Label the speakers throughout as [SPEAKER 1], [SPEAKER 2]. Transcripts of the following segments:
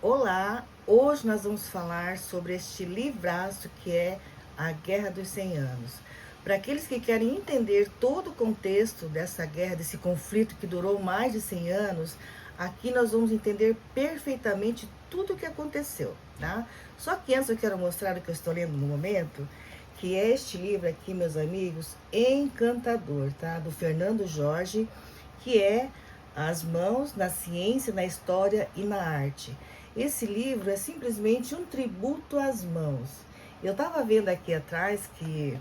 [SPEAKER 1] Olá, hoje nós vamos falar sobre este livraço que é A Guerra dos 100 Anos. Para aqueles que querem entender todo o contexto dessa guerra, desse conflito que durou mais de 100 anos, aqui nós vamos entender perfeitamente tudo o que aconteceu, tá? Só que antes eu quero mostrar o que eu estou lendo no momento, que é este livro aqui, meus amigos, encantador, tá? Do Fernando Jorge, que é As Mãos na Ciência, na História e na Arte. Esse livro é simplesmente um tributo às mãos. Eu estava vendo aqui atrás que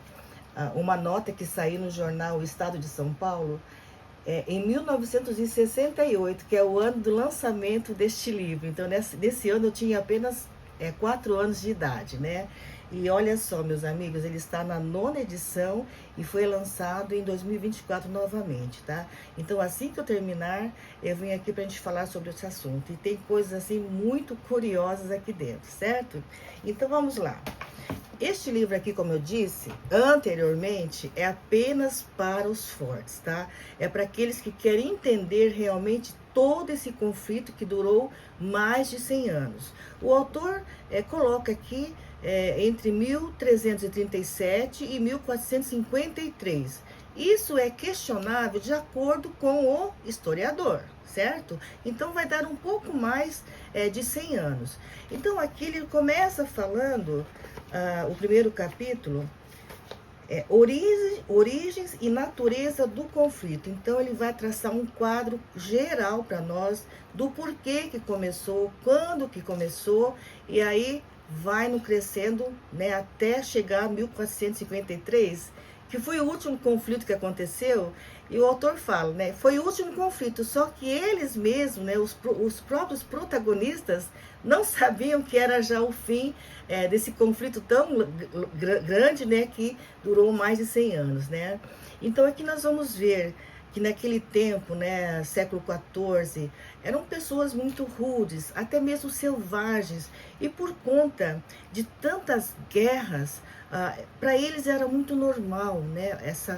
[SPEAKER 1] uma nota que saiu no jornal O Estado de São Paulo, em 1968, que é o ano do lançamento deste livro. Então, nesse ano eu tinha apenas 4 anos de idade, né? E olha só, meus amigos, ele está na 9ª edição e foi lançado em 2024 novamente, tá? Então, assim que eu terminar, eu vim aqui para a gente falar sobre esse assunto. E tem coisas, assim, muito curiosas aqui dentro, certo? Então, vamos lá. Este livro aqui, como eu disse anteriormente, é apenas para os fortes, tá? É para aqueles que querem entender realmente todo esse conflito que durou mais de 100 anos. O autor coloca aqui entre 1337 e 1453. Isso é questionável de acordo com o historiador, certo? Então vai dar um pouco mais de 100 anos. Então aqui ele começa falando, o primeiro capítulo, origens e natureza do conflito. Então ele vai traçar um quadro geral para nós do porquê que começou, quando que começou, e aí vai no crescendo, né, até chegar a 1453, que foi o último conflito que aconteceu. E o autor fala, né, foi o último conflito, só que eles mesmos, né, os próprios protagonistas, não sabiam que era já o fim desse conflito tão grande, né, que durou mais de 100 anos, né. Então aqui nós vamos ver que naquele tempo, né, século XIV, eram pessoas muito rudes, até mesmo selvagens, e por conta de tantas guerras, para eles era muito normal, né,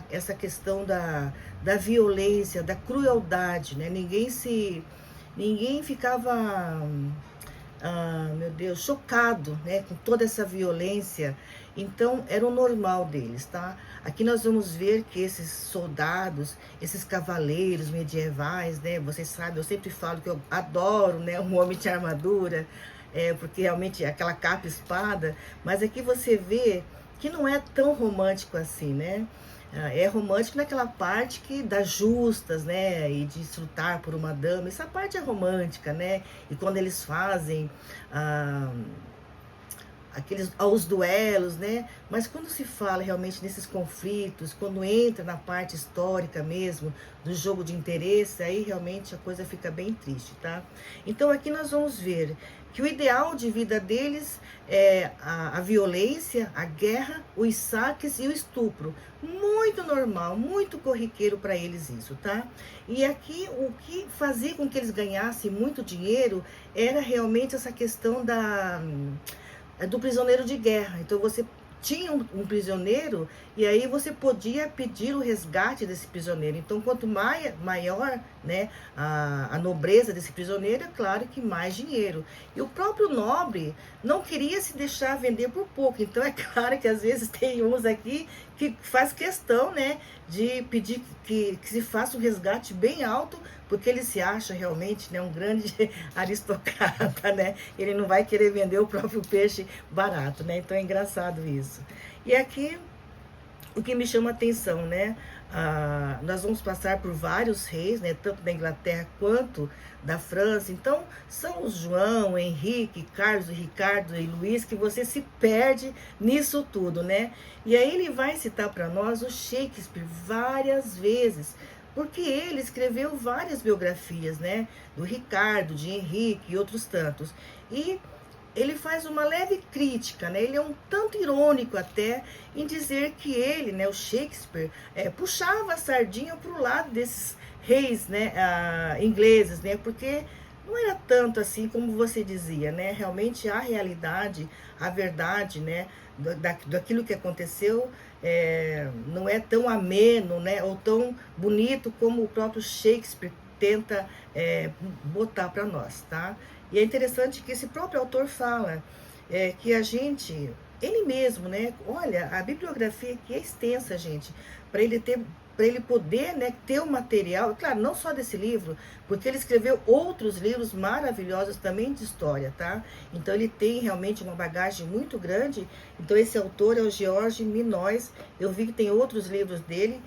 [SPEAKER 1] essa questão da violência, da crueldade, né, ninguém ficava, meu Deus, chocado, né, com toda essa violência. Então, era o normal deles, tá? Aqui nós vamos ver que esses soldados, esses cavaleiros medievais, né, vocês sabem, eu sempre falo que eu adoro, né, um homem de armadura, porque realmente é aquela capa e espada, mas aqui você vê que não é tão romântico assim, né? É romântico naquela parte que das justas, né, e de desfrutar por uma dama, essa parte é romântica, né, e quando eles fazem aos duelos, né, mas quando se fala realmente nesses conflitos, quando entra na parte histórica mesmo, do jogo de interesse, aí realmente a coisa fica bem triste, tá? Então aqui nós vamos ver que o ideal de vida deles é a violência, a guerra, os saques e o estupro. Muito normal, muito corriqueiro para eles isso, tá? E aqui o que fazia com que eles ganhassem muito dinheiro era realmente essa questão do prisioneiro de guerra. Então você tinha um prisioneiro e aí você podia pedir o resgate desse prisioneiro. Então quanto maior, né, a nobreza desse prisioneiro, é claro que mais dinheiro. E o próprio nobre não queria se deixar vender por pouco. Então é claro que às vezes tem uns aqui que faz questão, né, de pedir que se faça um resgate bem alto, porque ele se acha realmente, né, um grande aristocrata, né? Ele não vai querer vender o próprio peixe barato, né? Então é engraçado isso. E aqui o que me chama a atenção, né? Nós vamos passar por vários reis, né? Tanto da Inglaterra quanto da França. Então, são os João, Henrique, Carlos, Ricardo e Luís, que você se perde nisso tudo, né? E aí ele vai citar para nós o Shakespeare várias vezes, porque ele escreveu várias biografias, né? Do Ricardo, de Henrique e outros tantos. E ele faz uma leve crítica, né? Ele é um tanto irônico até em dizer que ele, né, o Shakespeare, puxava a sardinha para o lado desses reis, né, ingleses, né? Porque não era tanto assim como você dizia, né? Realmente a realidade, a verdade, né, daquilo que aconteceu não é tão ameno, né, ou tão bonito como o próprio Shakespeare tenta botar para nós, tá? E é interessante que esse próprio autor fala que a gente, ele mesmo, né? Olha, a bibliografia aqui é extensa, gente, para ele poder, né, ter o material, claro, não só desse livro, porque ele escreveu outros livros maravilhosos também de história, tá? Então ele tem realmente uma bagagem muito grande. Então esse autor é o George Minois. Eu vi que tem outros livros dele,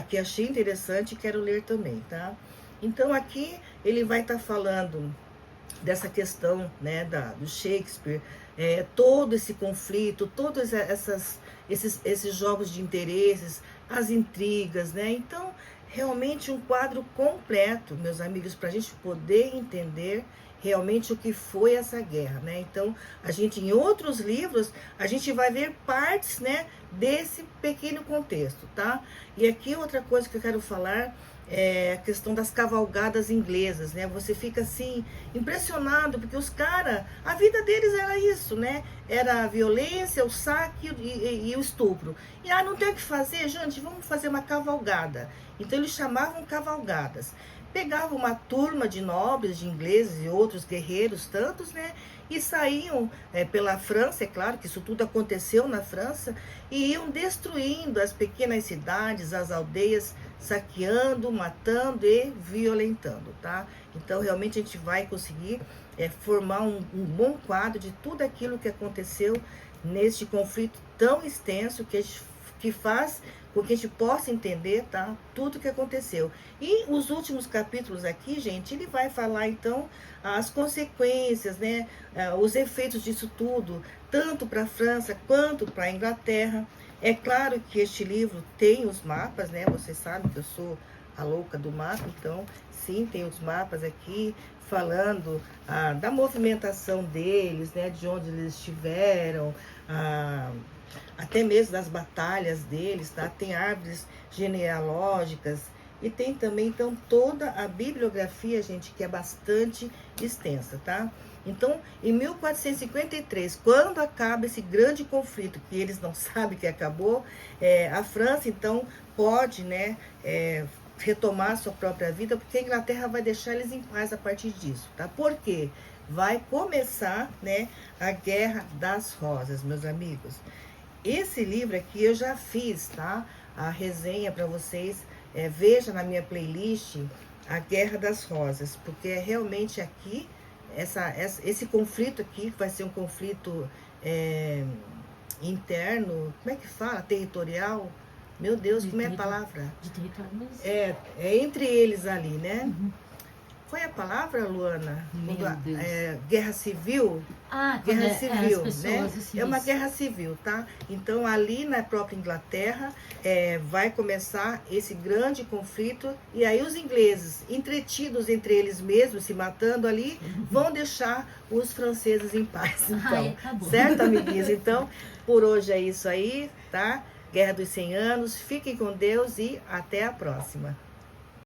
[SPEAKER 1] que achei interessante e quero ler também, tá? Então aqui ele vai estar falando dessa questão, né, do Shakespeare, todo esse conflito, todos esses jogos de interesses, as intrigas, né? Então, realmente um quadro completo, meus amigos, para a gente poder entender realmente o que foi essa guerra, né? Então, a gente, em outros livros, a gente vai ver partes, né, desse pequeno contexto, tá? E aqui outra coisa que eu quero falar é a questão das cavalgadas inglesas, né? Você fica assim, impressionado, porque os caras, a vida deles era isso, né? Era a violência, o saque e o estupro. E não tem o que fazer, gente, vamos fazer uma cavalgada. Então eles chamavam cavalgadas. Pegavam uma turma de nobres, de ingleses e outros guerreiros, tantos, né? E saíam pela França, é claro que isso tudo aconteceu na França, e iam destruindo as pequenas cidades, as aldeias, saqueando, matando e violentando, tá? Então, realmente, a gente vai conseguir formar um bom quadro de tudo aquilo que aconteceu neste conflito tão extenso que faz com que a gente possa entender, tá? Tudo que aconteceu. E os últimos capítulos aqui, gente, ele vai falar, então, as consequências, né? Os efeitos disso tudo, tanto para a França quanto para a Inglaterra. É claro que este livro tem os mapas, né? Vocês sabem que eu sou a louca do mapa, então, sim, tem os mapas aqui falando da movimentação deles, né? De onde eles estiveram, até mesmo das batalhas deles, tá? Tem árvores genealógicas e tem também, então, toda a bibliografia, gente, que é bastante extensa, tá? Então, em 1453, quando acaba esse grande conflito, que eles não sabem que acabou, a França, então, pode, né, retomar sua própria vida, porque a Inglaterra vai deixar eles em paz a partir disso, tá? Por quê? Vai começar, né, a Guerra das Rosas, meus amigos. Esse livro aqui eu já fiz, tá? A resenha para vocês. Veja na minha playlist a Guerra das Rosas, porque é realmente aqui, esse conflito aqui, que vai ser um conflito interno, como é que fala? Territorial? Meu Deus, como é a palavra?
[SPEAKER 2] De território, mas...
[SPEAKER 1] É entre eles ali, né?
[SPEAKER 2] Uhum.
[SPEAKER 1] Qual é a palavra, Luana?
[SPEAKER 2] Meu Deus.
[SPEAKER 1] Guerra civil? Guerra civil, né? É uma guerra civil, tá? Então, ali na própria Inglaterra, vai começar esse grande conflito. E aí os ingleses, entretidos entre eles mesmos, se matando ali, vão deixar os franceses em paz. Então,
[SPEAKER 2] acabou.
[SPEAKER 1] Certo, amiguinhos? Então, por hoje é isso aí, tá? Guerra dos 100 anos. Fiquem com Deus e até a próxima.